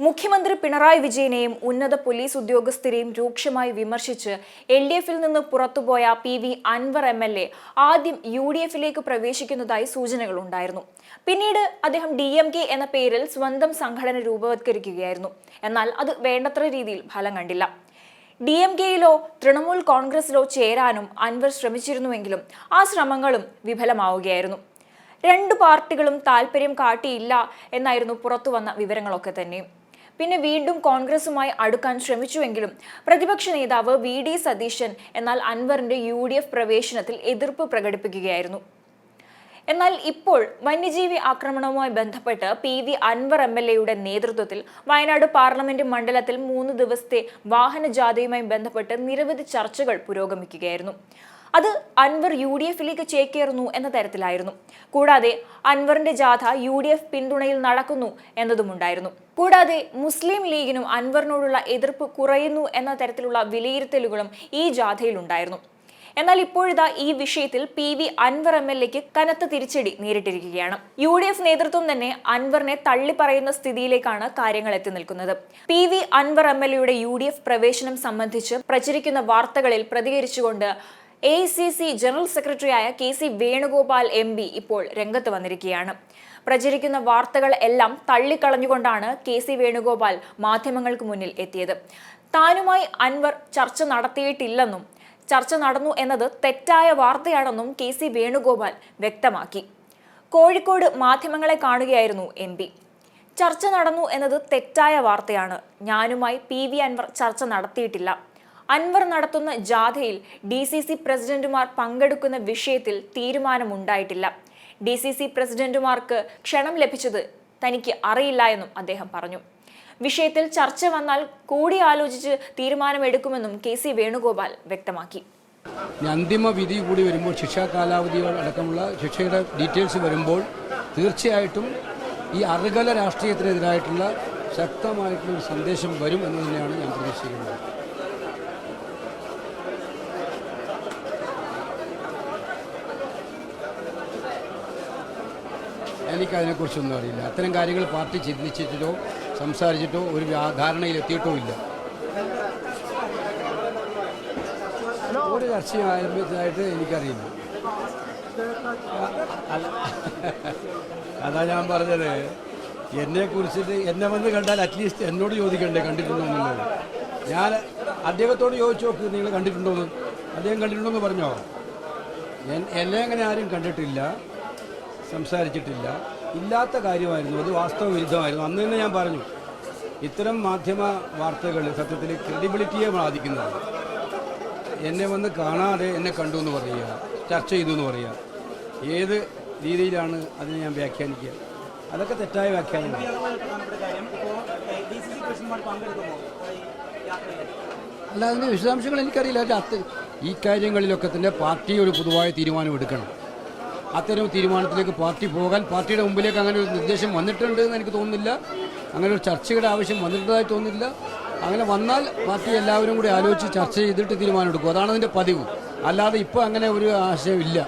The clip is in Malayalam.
മുഖ്യമന്ത്രി പിണറായി വിജയനെയും ഉന്നത പോലീസ് ഉദ്യോഗസ്ഥരെയും രൂക്ഷമായി വിമർശിച്ച് LDF-ൽ നിന്ന് പുറത്തുപോയ PV അൻവർ MLA ആദ്യം UDF-ലേക്ക് പ്രവേശിക്കുന്നതായി സൂചനകളുണ്ടായിരുന്നു. പിന്നീട് അദ്ദേഹം DMK എന്ന പേരിൽ സ്വന്തം സംഘടന രൂപവത്കരിക്കുകയായിരുന്നു. എന്നാൽ അത് വേണ്ടത്ര രീതിയിൽ ഫലം കണ്ടില്ല. DMK-യിലോ തൃണമൂൽ കോൺഗ്രസിലോ ചേരാനും അൻവർ ശ്രമിച്ചിരുന്നുവെങ്കിലും ആ ശ്രമങ്ങളും വിഫലമാവുകയായിരുന്നു. രണ്ട് പാർട്ടികളും താല്പര്യം കാട്ടിയില്ല എന്നായിരുന്നു പുറത്തുവന്ന വിവരങ്ങളൊക്കെ തന്നെ. പിന്നെ വീണ്ടും കോൺഗ്രസുമായി അടുക്കാൻ ശ്രമിച്ചുവെങ്കിലും പ്രതിപക്ഷ നേതാവ് VD സതീശൻ എന്നാൽ അൻവറിന്റെ UDF പ്രവേശനത്തിൽ എതിർപ്പ് പ്രകടിപ്പിക്കുകയായിരുന്നു. എന്നാൽ ഇപ്പോൾ വന്യജീവി ആക്രമണവുമായി ബന്ധപ്പെട്ട് PV അൻവർ MLA-യുടെ നേതൃത്വത്തിൽ വയനാട് പാർലമെന്റ് മണ്ഡലത്തിൽ 3 ദിവസത്തെ വാഹന ജാഥയുമായി ബന്ധപ്പെട്ട് നിരവധി ചർച്ചകൾ പുരോഗമിക്കുകയായിരുന്നു. അത് അൻവർ UDF-ലേക്ക് ചേക്കേറുന്നു എന്ന തരത്തിലായിരുന്നു. കൂടാതെ അൻവറിന്റെ ജാഥ UDF പിന്തുണയിൽ നടക്കുന്നു എന്നതുമുണ്ടായിരുന്നു. കൂടാതെ മുസ്ലിം ലീഗിനും അൻവറിനോടുള്ള എതിർപ്പ് കുറയുന്നു എന്ന തരത്തിലുള്ള വിലയിരുത്തലുകളും ഈ ജാഥയിലുണ്ടായിരുന്നു. എന്നാൽ ഇപ്പോഴിതാ ഈ വിഷയത്തിൽ PV അൻവർ MLA-ക്ക് കനത്ത തിരിച്ചടി നേരിട്ടിരിക്കുകയാണ്. UDF നേതൃത്വം തന്നെ അൻവറിനെ തള്ളിപ്പറയുന്ന സ്ഥിതിയിലേക്കാണ് കാര്യങ്ങൾ എത്തി നിൽക്കുന്നത്. PV അൻവർ MLA-യുടെ UDF പ്രവേശനം സംബന്ധിച്ച് പ്രചരിക്കുന്ന വാർത്തകളിൽ പ്രതികരിച്ചുകൊണ്ട് AICC ജനറൽ സെക്രട്ടറിയായ KC വേണുഗോപാൽ MP ഇപ്പോൾ രംഗത്ത് വന്നിരിക്കുകയാണ്. പ്രചരിക്കുന്ന വാർത്തകൾ എല്ലാം തള്ളിക്കളഞ്ഞുകൊണ്ടാണ് KC വേണുഗോപാൽ മാധ്യമങ്ങൾക്ക് മുന്നിൽ എത്തിയത്. താനുമായി അൻവർ ചർച്ച നടത്തിയിട്ടില്ലെന്നും ചർച്ച നടന്നു എന്നത് തെറ്റായ വാർത്തയാണെന്നും KC വേണുഗോപാൽ വ്യക്തമാക്കി. കോഴിക്കോട് മാധ്യമങ്ങളെ കാണുകയായിരുന്നു MP. ചർച്ച നടന്നു എന്നത് തെറ്റായ വാർത്തയാണ്. ഞാനുമായി PV അൻവർ ചർച്ച നടത്തിയിട്ടില്ല. അൻവർ നടത്തുന്ന ജാഥയിൽ DCC പ്രസിഡന്റുമാർ പങ്കെടുക്കുന്ന വിഷയത്തിൽ തീരുമാനമുണ്ടായിട്ടില്ല. DCC പ്രസിഡന്റുമാർക്ക് ക്ഷണം ലഭിച്ചത് തനിക്ക് അറിയില്ല എന്നും അദ്ദേഹം പറഞ്ഞു. വിഷയത്തിൽ ചർച്ച വന്നാൽ കൂടിയാലോചിച്ച് തീരുമാനമെടുക്കുമെന്നും KC വേണുഗോപാൽ വ്യക്തമാക്കി. അന്തിമ വിധി കൂടി വരുമ്പോൾ ശിക്ഷാ കാലാവധികൾ അടക്കമുള്ള ശിക്ഷയുടെ ഡീറ്റെയിൽസ് വരുമ്പോൾ തീർച്ചയായിട്ടും ഈ അറുകല രാഷ്ട്രീയത്തിനെതിരായിട്ടുള്ള ശക്തമായിട്ടുള്ള ഒരു സന്ദേശം വരും എന്ന് തന്നെയാണ് ഞാൻ പ്രതീക്ഷിക്കുന്നത്. എനിക്കതിനെക്കുറിച്ചൊന്നും അറിയില്ല. അത്തരം കാര്യങ്ങൾ പാർട്ടി ചിന്തിച്ചിട്ടോ സംസാരിച്ചിട്ടോ ഒരു ധാരണയിലെത്തിയിട്ടോ ഇല്ല. ഒരു ചർച്ചയും ആരംഭിച്ചതായിട്ട് എനിക്കറിയില്ല. അതാ ഞാൻ പറഞ്ഞത്, എന്നെക്കുറിച്ചിട്ട് എന്നെ വന്ന് കണ്ടാൽ അറ്റ്ലീസ്റ്റ് എന്നോട് ചോദിക്കണ്ടേ കണ്ടിട്ടുണ്ടോ എന്നുള്ളത്. ഞാൻ അദ്ദേഹത്തോട് ചോദിച്ചു നോക്ക്, നിങ്ങൾ കണ്ടിട്ടുണ്ടോന്ന്. അദ്ദേഹം കണ്ടിട്ടുണ്ടോയെന്ന് പറഞ്ഞോ? എന്നെ അങ്ങനെ ആരും കണ്ടിട്ടില്ല, സംസാരിച്ചിട്ടില്ല. ഇല്ലാത്ത കാര്യമായിരുന്നു, അത് വാസ്തവ വിരുദ്ധമായിരുന്നു. അന്ന് തന്നെ ഞാൻ പറഞ്ഞു, ഇത്തരം മാധ്യമ വാർത്തകൾ സത്യത്തിൽ ക്രെഡിബിലിറ്റിയെ ബാധിക്കുന്നതാണ്. എന്നെ വന്ന് കാണാതെ എന്നെ കണ്ടു എന്ന് പറയുക, ചർച്ച ചെയ്തു എന്ന് പറയുക, ഏത് രീതിയിലാണ് അതിനെ ഞാൻ വ്യാഖ്യാനിക്കുക? അതൊക്കെ തെറ്റായ വ്യാഖ്യാനമാണ്. അല്ല, അതിൻ്റെ വിശദാംശങ്ങൾ എനിക്കറിയില്ല. ഈ കാര്യങ്ങളിലൊക്കെ തന്നെ പാർട്ടി ഒരു പൊതുവായ തീരുമാനമെടുക്കണം. അത്തരം തീരുമാനത്തിലേക്ക് പാർട്ടി പോകാൻ പാർട്ടിയുടെ മുമ്പിലേക്ക് അങ്ങനെ ഒരു നിർദ്ദേശം വന്നിട്ടുണ്ട് എന്ന് എനിക്ക് തോന്നുന്നില്ല. അങ്ങനെ ഒരു ചർച്ചയുടെ ആവശ്യം വന്നിട്ടതായി തോന്നുന്നില്ല. അങ്ങനെ വന്നാൽ പാർട്ടി എല്ലാവരും കൂടി ആലോചിച്ച് ചർച്ച ചെയ്തിട്ട് തീരുമാനമെടുക്കും. അതാണ് അതിൻ്റെ പതിവ്. അല്ലാതെ ഇപ്പോൾ അങ്ങനെ ഒരു ആശയമില്ല.